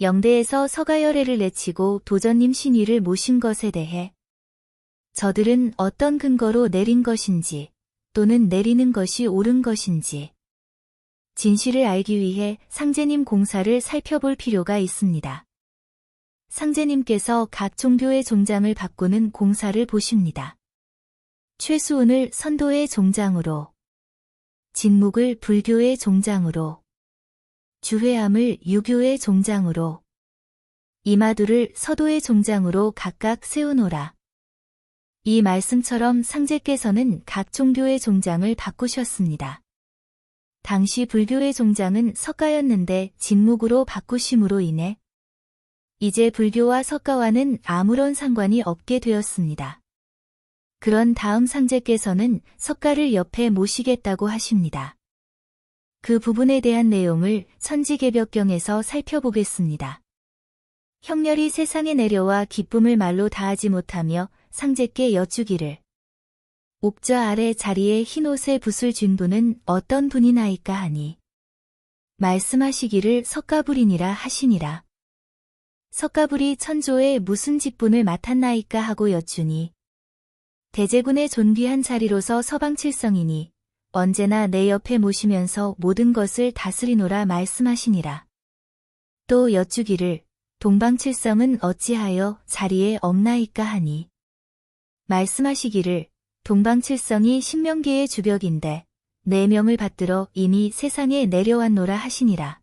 영대에서 서가열애를 내치고 도전님 신위를 모신 것에 대해 저들은 어떤 근거로 내린 것인지 또는 내리는 것이 옳은 것인지 진실을 알기 위해 상제님 공사를 살펴볼 필요가 있습니다. 상제님께서 각 종교의 종장을 바꾸는 공사를 보십니다. 최수훈을 선도의 종장으로, 진묵을 불교의 종장으로, 주회암을 유교의 종장으로, 이마두를 서도의 종장으로 각각 세우노라. 이 말씀처럼 상제께서는 각 종교의 종장을 바꾸셨습니다. 당시 불교의 종장은 석가였는데 진묵으로 바꾸심으로 인해 이제 불교와 석가와는 아무런 상관이 없게 되었습니다. 그런 다음 상제께서는 석가를 옆에 모시겠다고 하십니다. 그 부분에 대한 내용을 천지개벽경에서 살펴보겠습니다. 형렬이 세상에 내려와 기쁨을 말로 다하지 못하며 상제께 여쭈기를 옥좌 아래 자리에 흰옷에 붓을 쥔 분은 어떤 분이나이까 하니 말씀하시기를 석가불이니라 하시니라. 석가불이 천조에 무슨 직분을 맡았나이까 하고 여쭈니 대제군의 존귀한 자리로서 서방칠성이니 언제나 내 옆에 모시면서 모든 것을 다스리노라 말씀하시니라. 또 여쭈기를 동방칠성은 어찌하여 자리에 없나이까 하니 말씀하시기를 동방칠성이 신명계의 주벽인데 4명을 받들어 이미 세상에 내려왔노라 하시니라.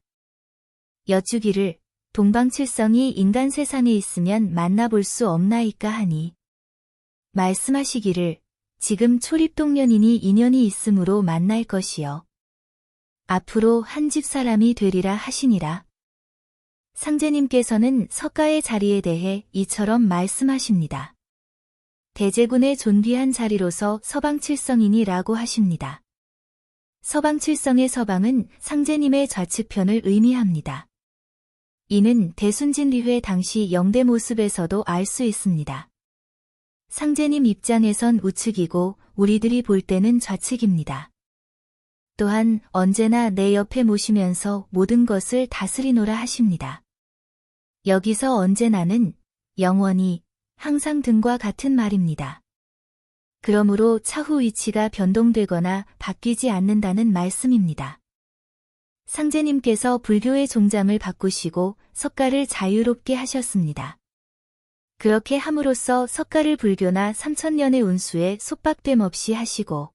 여쭈기를 동방칠성이 인간 세상에 있으면 만나볼 수 없나이까 하니 말씀하시기를 지금 초립동년이니 인연이 있으므로 만날 것이요 앞으로 한 집 사람이 되리라 하시니라. 상제님께서는 석가의 자리에 대해 이처럼 말씀하십니다. 대제군의 존귀한 자리로서 서방칠성이니라고 하십니다. 서방칠성의 서방은 상제님의 좌측편을 의미합니다. 이는 대순진리회 당시 영대 모습에서도 알 수 있습니다. 상제님 입장에선 우측이고 우리들이 볼 때는 좌측입니다. 또한 언제나 내 옆에 모시면서 모든 것을 다스리노라 하십니다. 여기서 언제나는 영원히 항상 등과 같은 말입니다. 그러므로 차후 위치가 변동되거나 바뀌지 않는다는 말씀입니다. 상제님께서 불교의 종장을 바꾸시고 석가를 자유롭게 하셨습니다. 그렇게 함으로써 석가를 불교나 3000년의 운수에 속박됨 없이 하시고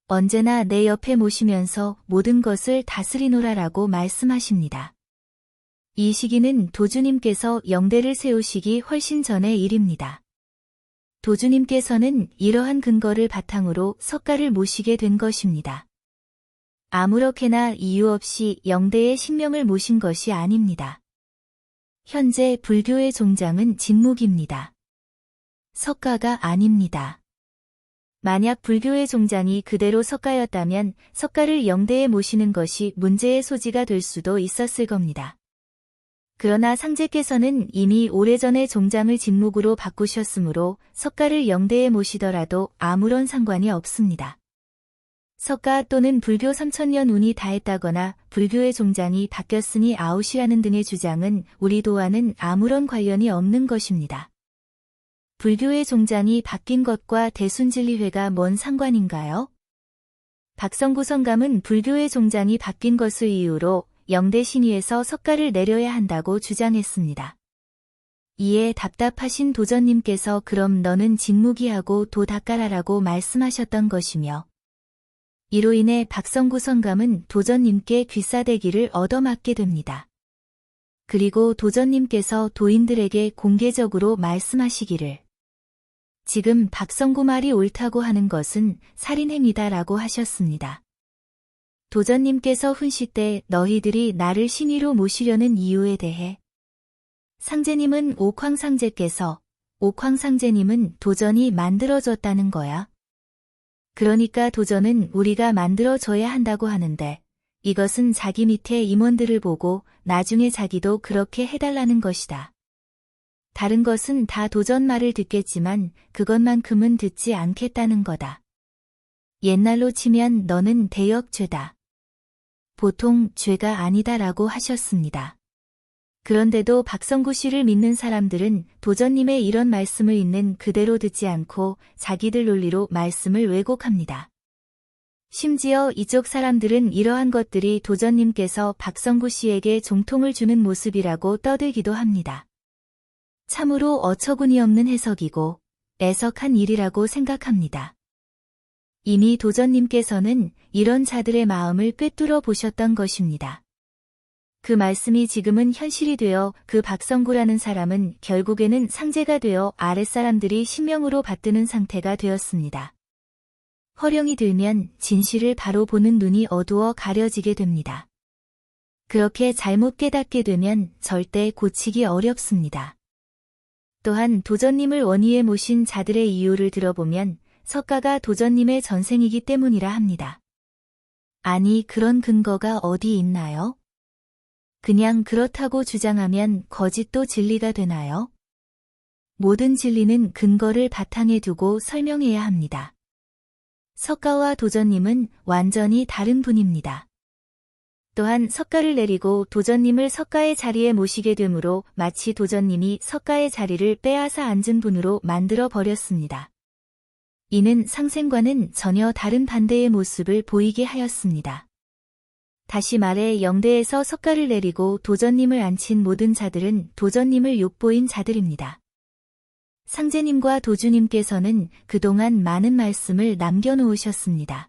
언제나 내 옆에 모시면서 모든 것을 다스리노라라고 말씀하십니다. 이 시기는 도주님께서 영대를 세우시기 훨씬 전의 일입니다. 도주님께서는 이러한 근거를 바탕으로 석가를 모시게 된 것입니다. 아무렇게나 이유 없이 영대의 신명을 모신 것이 아닙니다. 현재 불교의 종장은 진묵입니다. 석가가 아닙니다. 만약 불교의 종장이 그대로 석가였다면 석가를 영대에 모시는 것이 문제의 소지가 될 수도 있었을 겁니다. 그러나 상제께서는 이미 오래전에 종장을 진묵으로 바꾸셨으므로 석가를 영대에 모시더라도 아무런 상관이 없습니다. 석가 또는 불교 3000년 운이 다했다거나 불교의 종장이 바뀌었으니 아웃이라는 등의 주장은 우리도와는 아무런 관련이 없는 것입니다. 불교의 종장이 바뀐 것과 대순진리회가 뭔 상관인가요? 박성구 성감은 불교의 종장이 바뀐 것을 이유로 영대 신위에서 석가를 내려야 한다고 주장했습니다. 이에 답답하신 도전님께서 그럼 너는 진묵이하고 도 닦아라라고 말씀하셨던 것이며 이로 인해 박성구 성감은 도전님께 귀싸대기를 얻어맞게 됩니다. 그리고 도전님께서 도인들에게 공개적으로 말씀하시기를 지금 박성구 말이 옳다고 하는 것은 살인행위다라고 하셨습니다. 도전님께서 훈시 때 너희들이 나를 신위로 모시려는 이유에 대해 상제님은 옥황상제께서 옥황상제님은 도전이 만들어졌다는 거야. 그러니까 도전은 우리가 만들어줘야 한다고 하는데 이것은 자기 밑에 임원들을 보고 나중에 자기도 그렇게 해달라는 것이다. 다른 것은 다 도전 말을 듣겠지만 그것만큼은 듣지 않겠다는 거다. 옛날로 치면 너는 대역죄다. 보통 죄가 아니다라고 하셨습니다. 그런데도 박성구 씨를 믿는 사람들은 도전님의 이런 말씀을 있는 그대로 듣지 않고 자기들 논리로 말씀을 왜곡합니다. 심지어 이쪽 사람들은 이러한 것들이 도전님께서 박성구 씨에게 종통을 주는 모습이라고 떠들기도 합니다. 참으로 어처구니 없는 해석이고 애석한 일이라고 생각합니다. 이미 도전님께서는 이런 자들의 마음을 꿰뚫어 보셨던 것입니다. 그 말씀이 지금은 현실이 되어 그 박성구라는 사람은 결국에는 상제가 되어 아랫사람들이 신명으로 받드는 상태가 되었습니다. 허령이 들면 진실을 바로 보는 눈이 어두워 가려지게 됩니다. 그렇게 잘못 깨닫게 되면 절대 고치기 어렵습니다. 또한 도전님을 원위에 모신 자들의 이유를 들어보면 석가가 도전님의 전생이기 때문이라 합니다. 아니, 그런 근거가 어디 있나요? 그냥 그렇다고 주장하면 거짓도 진리가 되나요? 모든 진리는 근거를 바탕에 두고 설명해야 합니다. 석가와 도전님은 완전히 다른 분입니다. 또한 석가를 내리고 도전님을 석가의 자리에 모시게 되므로 마치 도전님이 석가의 자리를 빼앗아 앉은 분으로 만들어 버렸습니다. 이는 상생과는 전혀 다른 반대의 모습을 보이게 하였습니다. 다시 말해 영대에서 석가를 내리고 도전님을 앉힌 모든 자들은 도전님을 욕보인 자들입니다. 상제님과 도주님께서는 그동안 많은 말씀을 남겨놓으셨습니다.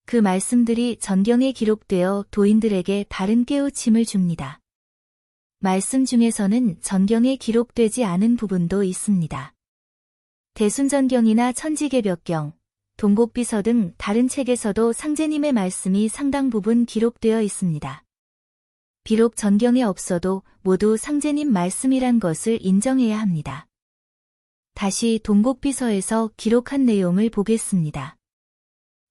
그 말씀들이 전경에 기록되어 도인들에게 바른 깨우침을 줍니다. 말씀 중에서는 전경에 기록되지 않은 부분도 있습니다. 대순전경이나 천지개벽경, 동곡비서 등 다른 책에서도 상제님의 말씀이 상당 부분 기록되어 있습니다. 비록 전경에 없어도 모두 상제님 말씀이란 것을 인정해야 합니다. 다시 동곡비서에서 기록한 내용을 보겠습니다.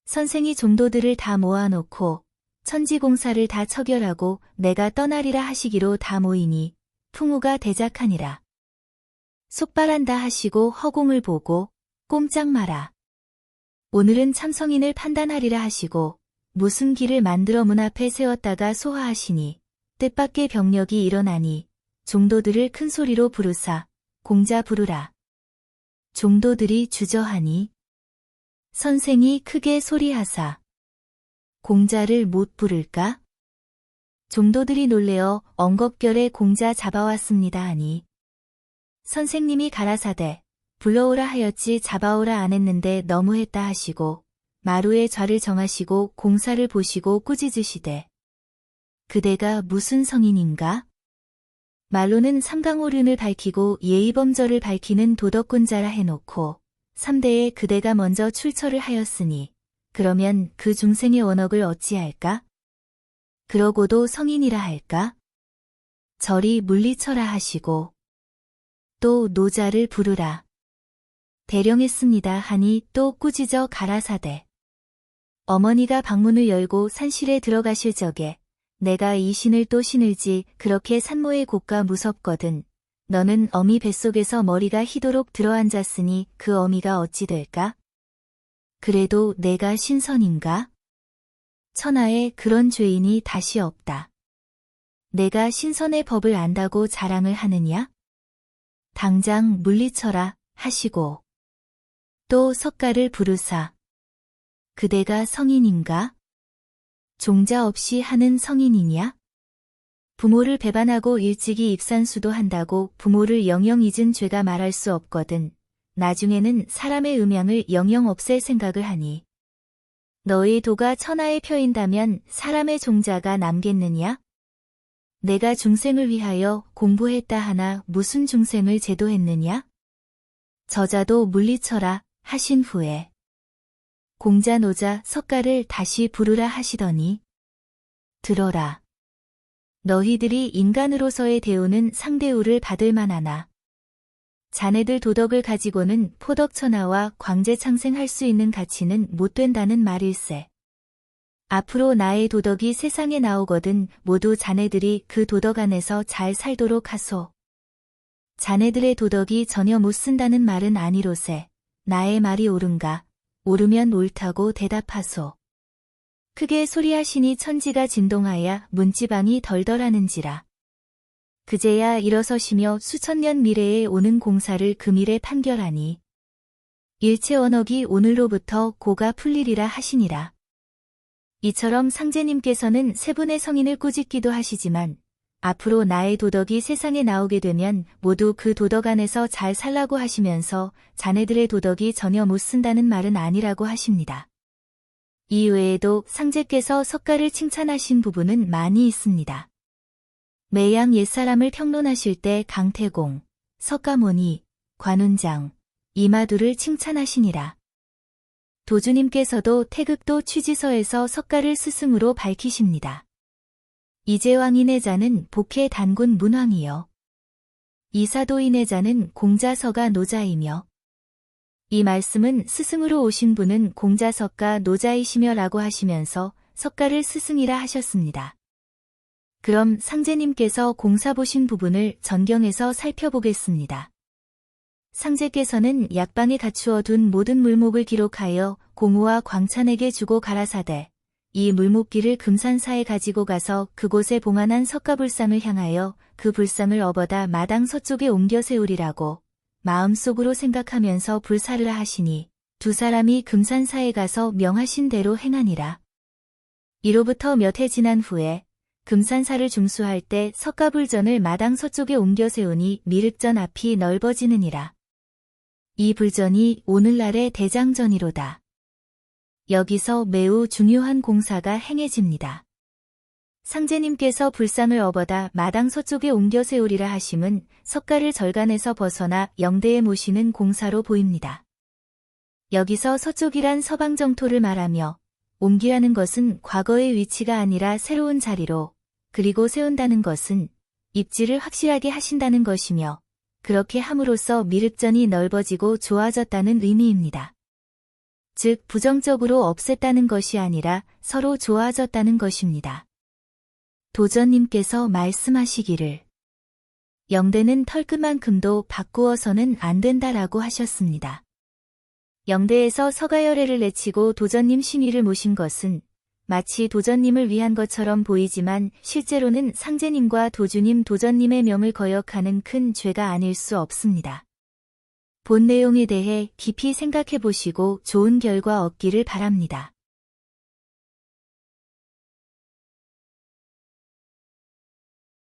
선생이 종도들을 다 모아놓고 천지공사를 다 처결하고 내가 떠나리라 하시기로 다 모이니 풍우가 대작하니라. 속발한다 하시고 허공을 보고 꼼짝 마라. 오늘은 참성인을 판단하리라 하시고 무슨 길을 만들어 문 앞에 세웠다가 소화하시니 뜻밖의 병력이 일어나니 종도들을 큰 소리로 부르사 공자 부르라. 종도들이 주저하니 선생이 크게 소리하사 공자를 못 부를까? 종도들이 놀래어 엉겁결에 공자 잡아왔습니다 하니 선생님이 가라사대 불러오라 하였지 잡아오라 안 했는데 너무했다 하시고 마루에 좌를 정하시고 공사를 보시고 꾸짖으시되 그대가 무슨 성인인가? 말로는 삼강오륜을 밝히고 예의범절을 밝히는 도덕군자라 해놓고 3대에 그대가 먼저 출처를 하였으니 그러면 그 중생의 원억을 어찌할까? 그러고도 성인이라 할까? 저리 물리쳐라 하시고 또 노자를 부르라. 대령했습니다 하니 또 꾸짖어 가라사대. 어머니가 방문을 열고 산실에 들어가실 적에 내가 이 신을 또 신을지 그렇게 산모의 곡가 무섭거든. 너는 어미 뱃속에서 머리가 희도록 들어앉았으니 그 어미가 어찌 될까? 그래도 내가 신선인가? 천하에 그런 죄인이 다시 없다. 내가 신선의 법을 안다고 자랑을 하느냐? 당장 물리쳐라 하시고 또 석가를 부르사 그대가 성인인가? 종자 없이 하는 성인이냐? 부모를 배반하고 일찍이 입산수도 한다고 부모를 영영 잊은 죄가 말할 수 없거든. 나중에는 사람의 음양을 영영 없앨 생각을 하니 너의 도가 천하에 펴인다면 사람의 종자가 남겠느냐? 내가 중생을 위하여 공부했다 하나 무슨 중생을 제도했느냐? 저자도 물리쳐라 하신 후에 공자 노자 석가를 다시 부르라 하시더니 들어라. 너희들이 인간으로서의 대우는 상대우를 받을 만하나 자네들 도덕을 가지고는 포덕천하와 광재창생할 수 있는 가치는 못 된다는 말일세. 앞으로 나의 도덕이 세상에 나오거든 모두 자네들이 그 도덕 안에서 잘 살도록 하소. 자네들의 도덕이 전혀 못 쓴다는 말은 아니로세. 나의 말이 옳은가? 옳으면 옳다고 대답하소. 크게 소리하시니 천지가 진동하여 문지방이 덜덜하는지라. 그제야 일어서시며 수천 년 미래에 오는 공사를 금일에 판결하니 일체 언덕이 오늘로부터 고가 풀리리라 하시니라. 이처럼 상제님께서는 세 분의 성인을 꾸짖기도 하시지만 앞으로 나의 도덕이 세상에 나오게 되면 모두 그 도덕 안에서 잘 살라고 하시면서 자네들의 도덕이 전혀 못 쓴다는 말은 아니라고 하십니다. 이 외에도 상제께서 석가를 칭찬하신 부분은 많이 있습니다. 매양 옛사람을 평론하실 때 강태공, 석가모니, 관운장, 이마두를 칭찬하시니라. 도주님께서도 태극도 취지서에서 석가를 스승으로 밝히십니다. 이재왕인의 자는 복해 단군 문왕이요. 이사도인의 자는 공자서가 노자이며 이 말씀은 스승으로 오신 분은 공자석가 노자이시며 라고 하시면서 석가를 스승이라 하셨습니다. 그럼 상제님께서 공사 보신 부분을 전경에서 살펴보겠습니다. 상제께서는 약방에 갖추어 둔 모든 물목을 기록하여 공우와 광찬에게 주고 가라사대 이 물목기를 금산사에 가지고 가서 그곳에 봉안한 석가불상을 향하여 그 불상을 업어다 마당 서쪽에 옮겨 세우리라고 마음속으로 생각하면서 불사르라 하시니 두 사람이 금산사에 가서 명하신 대로 행하니라. 이로부터 몇 해 지난 후에 금산사를 중수할 때 석가불전을 마당 서쪽에 옮겨 세우니 미륵전 앞이 넓어지느니라. 이 불전이 오늘날의 대장전이로다. 여기서 매우 중요한 공사가 행해집니다. 상제님께서 불상을 업어다 마당 서쪽에 옮겨 세우리라 하심은 석가를 절간에서 벗어나 영대에 모시는 공사로 보입니다. 여기서 서쪽이란 서방정토를 말하며 옮기라는 것은 과거의 위치가 아니라 새로운 자리로 그리고 세운다는 것은 입지를 확실하게 하신다는 것이며 그렇게 함으로써 미륵전이 넓어지고 좋아졌다는 의미입니다. 즉 부정적으로 없앴다는 것이 아니라 서로 좋아졌다는 것입니다. 도전님께서 말씀하시기를 영대는 털끝만큼도 바꾸어서는 안 된다라고 하셨습니다. 영대에서 서가열애를 내치고 도전님 신위를 모신 것은 마치 도전님을 위한 것처럼 보이지만 실제로는 상제님과 도주님 도전님의 명을 거역하는 큰 죄가 아닐 수 없습니다. 본 내용에 대해 깊이 생각해 보시고 좋은 결과 얻기를 바랍니다.